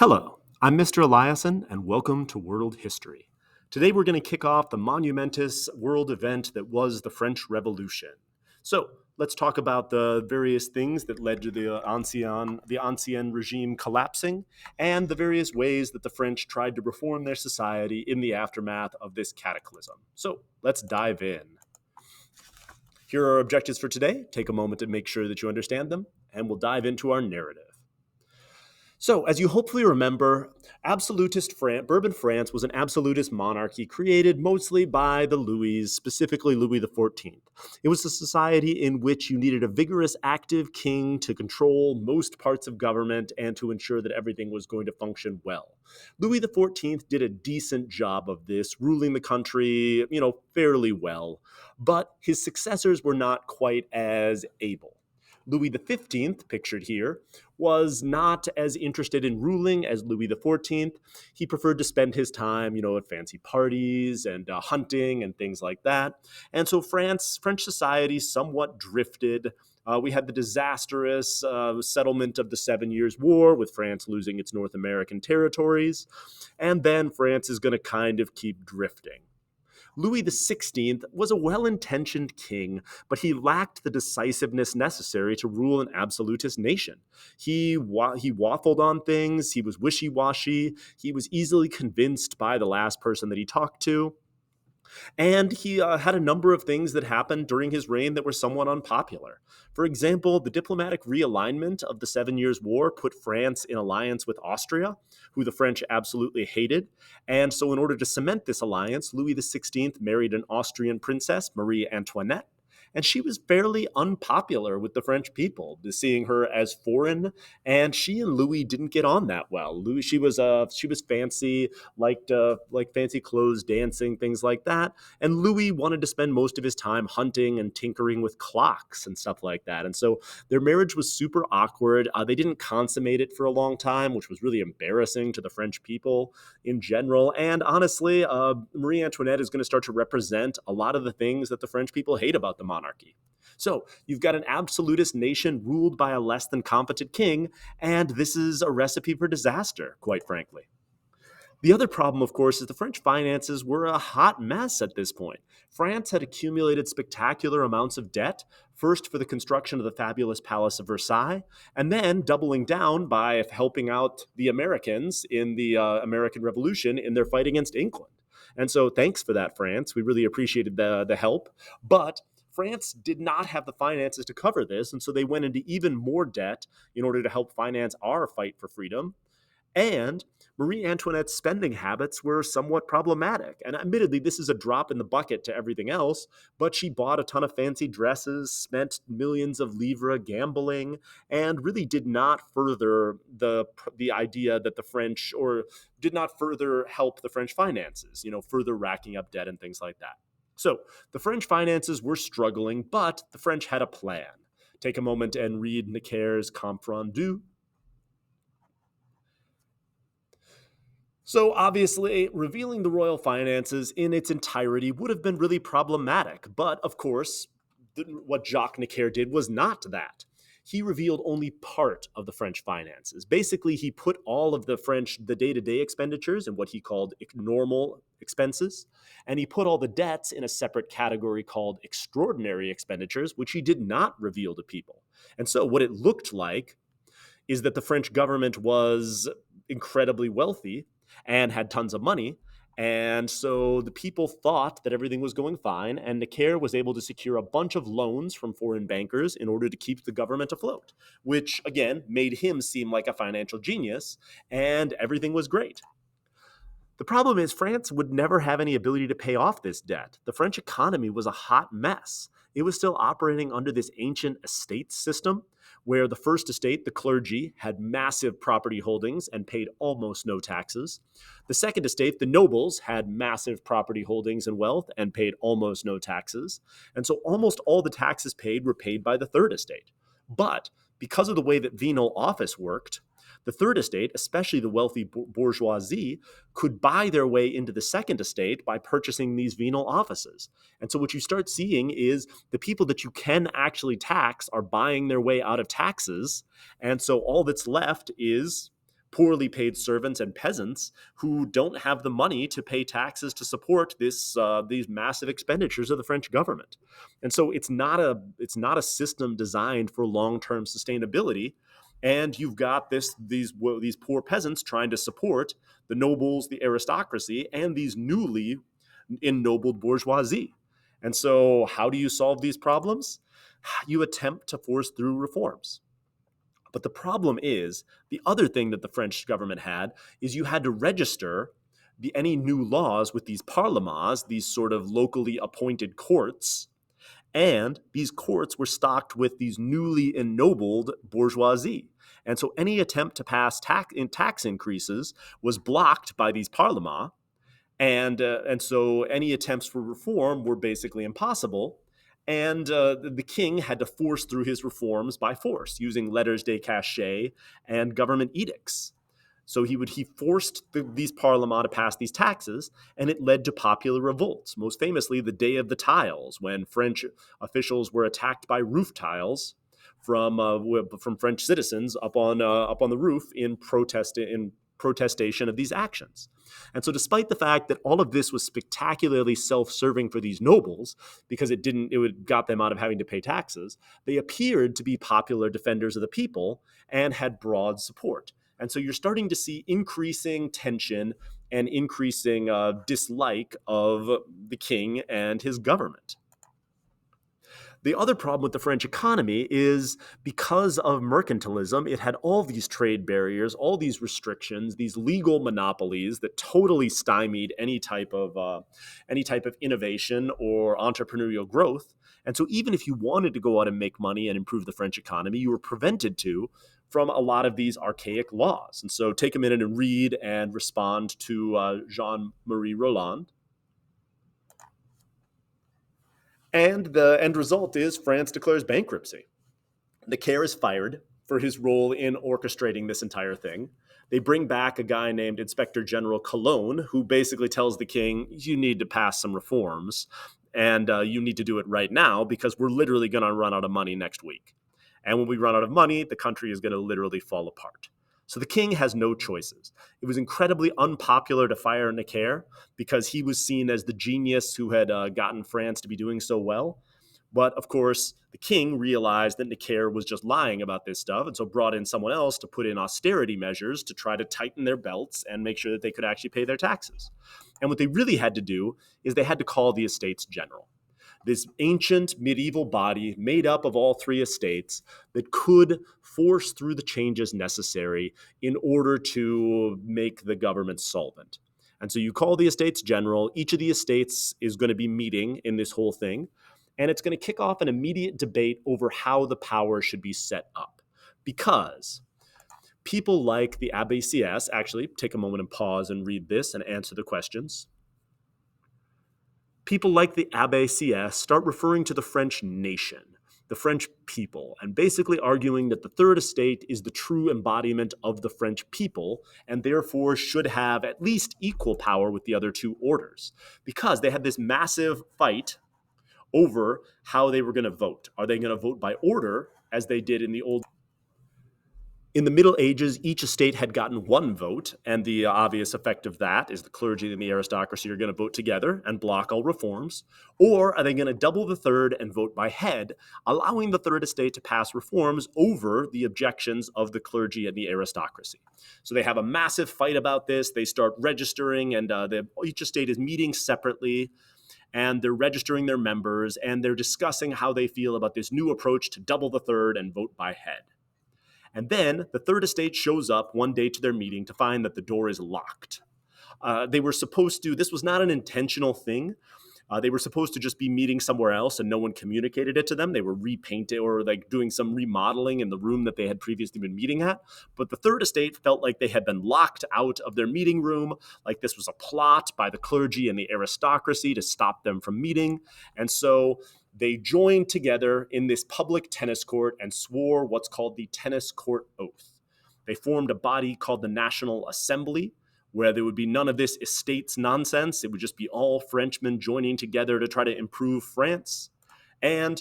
Hello, I'm Mr. Eliason, and welcome to World History. Today we're going to kick off the monumentous world event that was the French Revolution. So let's talk about the various things that led to the Ancien regime collapsing, and the various ways that the French tried to reform their society in the aftermath of this cataclysm. So let's dive in. Here are our objectives for today. Take a moment to make sure that you understand them, and we'll dive into our narrative. So, as you hopefully remember, Bourbon France was an absolutist monarchy created mostly by the Louis, specifically Louis XIV. It was a society in which you needed a vigorous, active king to control most parts of government and to ensure that everything was going to function well. Louis XIV did a decent job of this, ruling the country, fairly well, but his successors were not quite as able. Louis XV, pictured here, was not as interested in ruling as Louis XIV. He preferred to spend his time, at fancy parties and hunting and things like that. And so French society somewhat drifted. We had the disastrous settlement of the 7 Years' War, with France losing its North American territories. And then France is going to kind of keep drifting. Louis XVI was a well-intentioned king, but he lacked the decisiveness necessary to rule an absolutist nation. He waffled on things, he was wishy-washy, he was easily convinced by the last person that he talked to, and he had a number of things that happened during his reign that were somewhat unpopular. For example, the diplomatic realignment of the 7 Years' War put France in alliance with Austria, who the French absolutely hated. And so in order to cement this alliance, Louis XVI married an Austrian princess, Marie Antoinette. And she was fairly unpopular with the French people, seeing her as foreign. And she and Louis didn't get on that well. She was fancy, liked fancy clothes, dancing, things like that. And Louis wanted to spend most of his time hunting and tinkering with clocks and stuff like that. And so their marriage was super awkward. They didn't consummate it for a long time, which was really embarrassing to the French people in general. And honestly, Marie Antoinette is going to start to represent a lot of the things that the French people hate about the monarchy. So you've got an absolutist nation ruled by a less than competent king, and this is a recipe for disaster, quite frankly. The other problem, of course, is the French finances were a hot mess at this point. France had accumulated spectacular amounts of debt, first for the construction of the fabulous Palace of Versailles, and then doubling down by helping out the Americans in the American Revolution in their fight against England. And so thanks for that, France. We really appreciated the help. But France did not have the finances to cover this, and so they went into even more debt in order to help finance our fight for freedom. And Marie Antoinette's spending habits were somewhat problematic. And admittedly, this is a drop in the bucket to everything else, but she bought a ton of fancy dresses, spent millions of livres gambling, and really did not further the idea that the French, or did not further help the French finances, further racking up debt and things like that. So the French finances were struggling, but the French had a plan. Take a moment and read Necker's Compte Rendu. So obviously, revealing the royal finances in its entirety would have been really problematic. But of course, what Jacques Necker did was not that. He revealed only part of the French finances. Basically, he put all of the day-to-day expenditures in what he called normal expenses, and he put all the debts in a separate category called extraordinary expenditures, which he did not reveal to people. And so what it looked like is that the French government was incredibly wealthy and had tons of money. And so the people thought that everything was going fine, and Necker was able to secure a bunch of loans from foreign bankers in order to keep the government afloat, which, again, made him seem like a financial genius, and everything was great. The problem is France would never have any ability to pay off this debt. The French economy was a hot mess. It was still operating under this ancient estate system where the first estate, the clergy, had massive property holdings and paid almost no taxes. The second estate, the nobles, had massive property holdings and wealth and paid almost no taxes. And so almost all the taxes paid were paid by the third estate. But because of the way that venal office worked, the third estate, especially the wealthy bourgeoisie, could buy their way into the second estate by purchasing these venal offices. And so what you start seeing is the people that you can actually tax are buying their way out of taxes. And so all that's left is poorly paid servants and peasants who don't have the money to pay taxes to support these massive expenditures of the French government. And so it's not a system designed for long-term sustainability. And you've got these poor peasants trying to support the nobles, the aristocracy, and these newly ennobled bourgeoisie. And so, how do you solve these problems? You attempt to force through reforms. But the problem is, the other thing that the French government had is you had to register any new laws with these parlements, these sort of locally appointed courts, and these courts were stocked with these newly ennobled bourgeoisie. And so any attempt to pass tax increases was blocked by these parlements, and so any attempts for reform were basically impossible. And the king had to force through his reforms by force, using letters de cachet and government edicts. So he forced these parlements to pass these taxes, and it led to popular revolts. Most famously, the Day of the Tiles, when French officials were attacked by roof tiles from French citizens up on the roof in protestation of these actions. And so, despite the fact that all of this was spectacularly self-serving for these nobles, because it got them out of having to pay taxes, they appeared to be popular defenders of the people and had broad support. And so you're starting to see increasing tension and increasing dislike of the king and his government. The other problem with the French economy is because of mercantilism, it had all these trade barriers, all these restrictions, these legal monopolies that totally stymied any type of innovation or entrepreneurial growth. And so even if you wanted to go out and make money and improve the French economy, you were prevented to from a lot of these archaic laws. And so take a minute and read and respond to Jean-Marie Roland. And the end result is France declares bankruptcy. Necker is fired for his role in orchestrating this entire thing. They bring back a guy named Inspector General Cologne, who basically tells the king, you need to pass some reforms, and you need to do it right now because we're literally going to run out of money next week. And when we run out of money, the country is going to literally fall apart. So the king has no choices. It was incredibly unpopular to fire Necker because he was seen as the genius who had gotten France to be doing so well. But of course, the king realized that Necker was just lying about this stuff, and so brought in someone else to put in austerity measures to try to tighten their belts and make sure that they could actually pay their taxes. And what they really had to do is they had to call the Estates General, this ancient medieval body made up of all three estates that could force through the changes necessary in order to make the government solvent. And so you call the Estates General. Each of the estates is going to be meeting in this whole thing, and it's going to kick off an immediate debate over how the power should be set up. Because people like the Abbé Sieyès, actually, take a moment and pause and read this and answer the questions. People like the Abbé Sieyès start referring to the French nation, the French people, and basically arguing that the Third Estate is the true embodiment of the French people and therefore should have at least equal power with the other two orders, because they had this massive fight over how they were going to vote. Are they going to vote by order as they did in the old? In the Middle Ages, each estate had gotten one vote, and the obvious effect of that is the clergy and the aristocracy are going to vote together and block all reforms. Or are they going to double the third and vote by head, allowing the Third Estate to pass reforms over the objections of the clergy and the aristocracy? So they have a massive fight about this. They start registering, and each estate is meeting separately, and they're registering their members, and they're discussing how they feel about this new approach to double the third and vote by head. And then the Third Estate shows up one day to their meeting to find that the door is locked. They were supposed to, this was not an intentional thing. They were supposed to just be meeting somewhere else and no one communicated it to them. They were repainting or like doing some remodeling in the room that they had previously been meeting at. But the Third Estate felt like they had been locked out of their meeting room, like this was a plot by the clergy and the aristocracy to stop them from meeting. And so they joined together in this public tennis court and swore what's called the Tennis Court Oath. They formed a body called the National Assembly, where there would be none of this estates nonsense. It would just be all Frenchmen joining together to try to improve France. And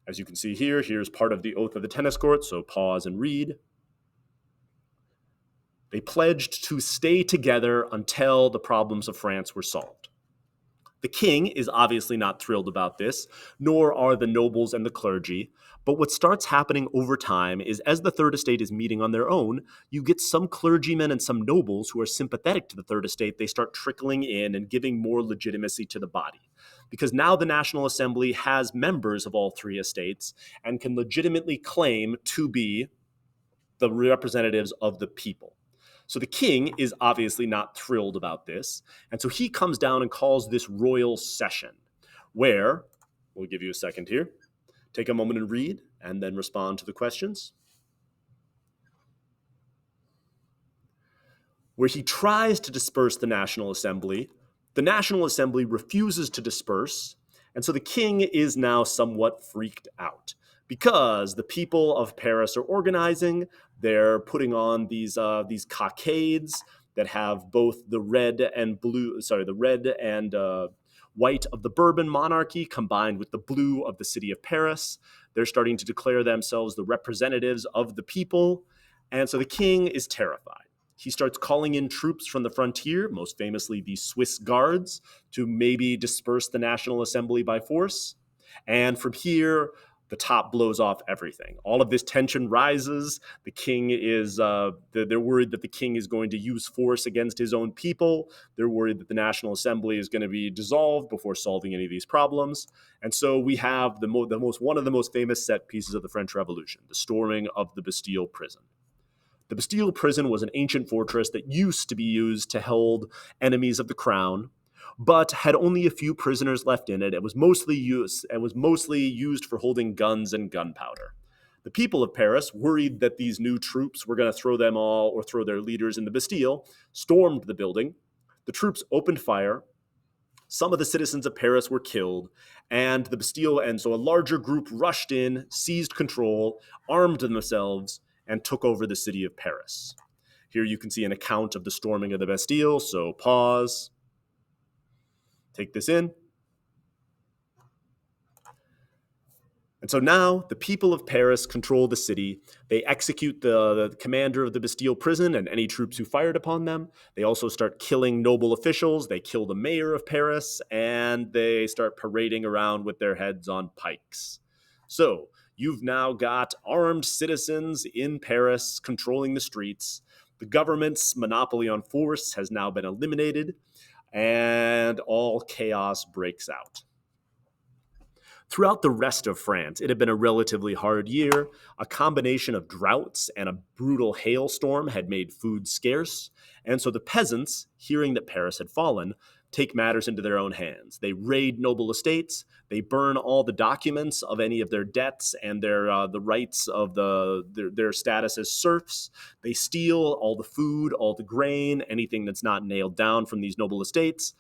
as you can see here, here's part of the oath of the tennis court, so pause and read. They pledged to stay together until the problems of France were solved. The king is obviously not thrilled about this, nor are the nobles and the clergy. But what starts happening over time is as the Third Estate is meeting on their own, you get some clergymen and some nobles who are sympathetic to the Third Estate. They start trickling in and giving more legitimacy to the body. Because now the National Assembly has members of all three estates and can legitimately claim to be the representatives of the people. So the king is obviously not thrilled about this. And so he comes down and calls this royal session, where, we'll give you a second here, take a moment and read, and then respond to the questions. Where he tries to disperse the National Assembly. The National Assembly refuses to disperse, and so the king is now somewhat freaked out because the people of Paris are organizing. They're putting on these cockades that have both the red and white of the Bourbon monarchy combined with the blue of the city of Paris. They're starting to declare themselves the representatives of the people, and so the king is terrified. He starts calling in troops from the frontier, most famously the Swiss Guards, to maybe disperse the National Assembly by force. And from here, the top blows off everything. All of this tension rises. The king is, they're worried that the king is going to use force against his own people. They're worried that the National Assembly is going to be dissolved before solving any of these problems. And so we have one of the most famous set pieces of the French Revolution, the storming of the Bastille prison. The Bastille prison was an ancient fortress that used to be used to hold enemies of the crown, but had only a few prisoners left in it. It was mostly used for holding guns and gunpowder. The people of Paris, worried that these new troops were going to throw them all or throw their leaders in the Bastille, stormed the building. The troops opened fire. Some of the citizens of Paris were killed, and the Bastille, and so a larger group rushed in, seized control, armed themselves, and took over the city of Paris. Here you can see an account of the storming of the Bastille, so pause, take this in. And so now the people of Paris control the city. They execute the commander of the Bastille prison and any troops who fired upon them. They also start killing noble officials. They kill the mayor of Paris, and they start parading around with their heads on pikes. So you've now got armed citizens in Paris controlling the streets. The government's monopoly on force has now been eliminated, and all chaos breaks out. Throughout the rest of France, it had been a relatively hard year. A combination of droughts and a brutal hailstorm had made food scarce, and so the peasants, hearing that Paris had fallen, take matters into their own hands. They raid noble estates. They burn all the documents of any of their debts and the rights of their status as serfs. They steal all the food, all the grain, anything that's not nailed down from these noble estates,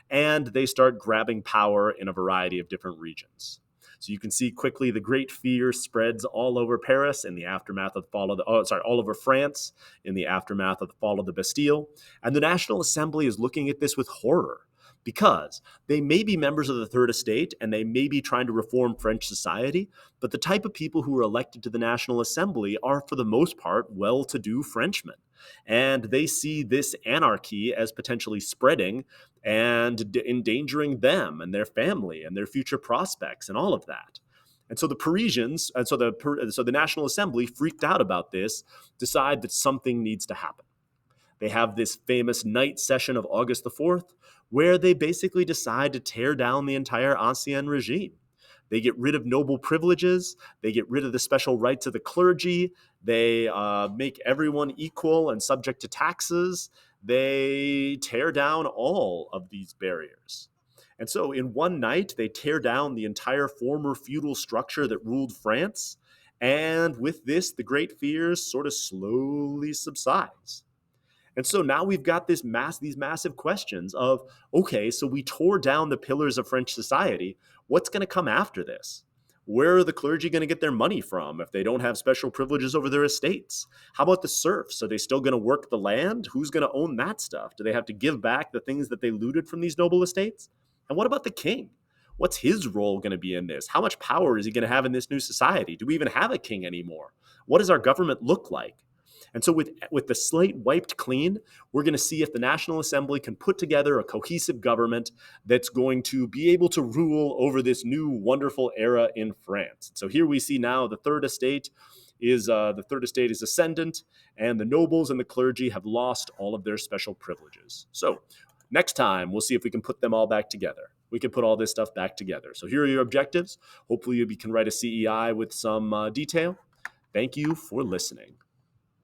and they start grabbing power in a variety of different regions. So you can see quickly the great fear spreads all over Paris in the aftermath of the fall of all over France in the aftermath of the fall of the Bastille. And the National Assembly is looking at this with horror, because they may be members of the Third Estate and they may be trying to reform French society, but the type of people who are elected to the National Assembly are, for the most part, well-to-do Frenchmen. And they see this anarchy as potentially spreading and endangering them and their family and their future prospects and all of that. And so the Parisians, and so the National Assembly, freaked out about this, decide that something needs to happen. They have this famous night session of August the 4th, where they basically decide to tear down the entire Ancien regime. They get rid of noble privileges. They get rid of the special rights of the clergy. They make everyone equal and subject to taxes. They tear down all of these barriers. And so in one night, they tear down the entire former feudal structure that ruled France. And with this, the great fears sort of slowly subsides. And so now we've got these massive questions of, okay, so we tore down the pillars of French society. What's going to come after this? Where are the clergy going to get their money from if they don't have special privileges over their estates? How about the serfs? Are they still going to work the land? Who's going to own that stuff? Do they have to give back the things that they looted from these noble estates? And what about the king? What's his role going to be in this? How much power is he going to have in this new society? Do we even have a king anymore? What does our government look like? And so with the slate wiped clean, we're going to see if the National Assembly can put together a cohesive government that's going to be able to rule over this new wonderful era in France. So here we see now the third estate is ascendant, and the nobles and the clergy have lost all of their special privileges. So next time, we'll see if we can put them all back together. We can put all this stuff back together. So here are your objectives. Hopefully you can write a CEI with some detail. Thank you for listening.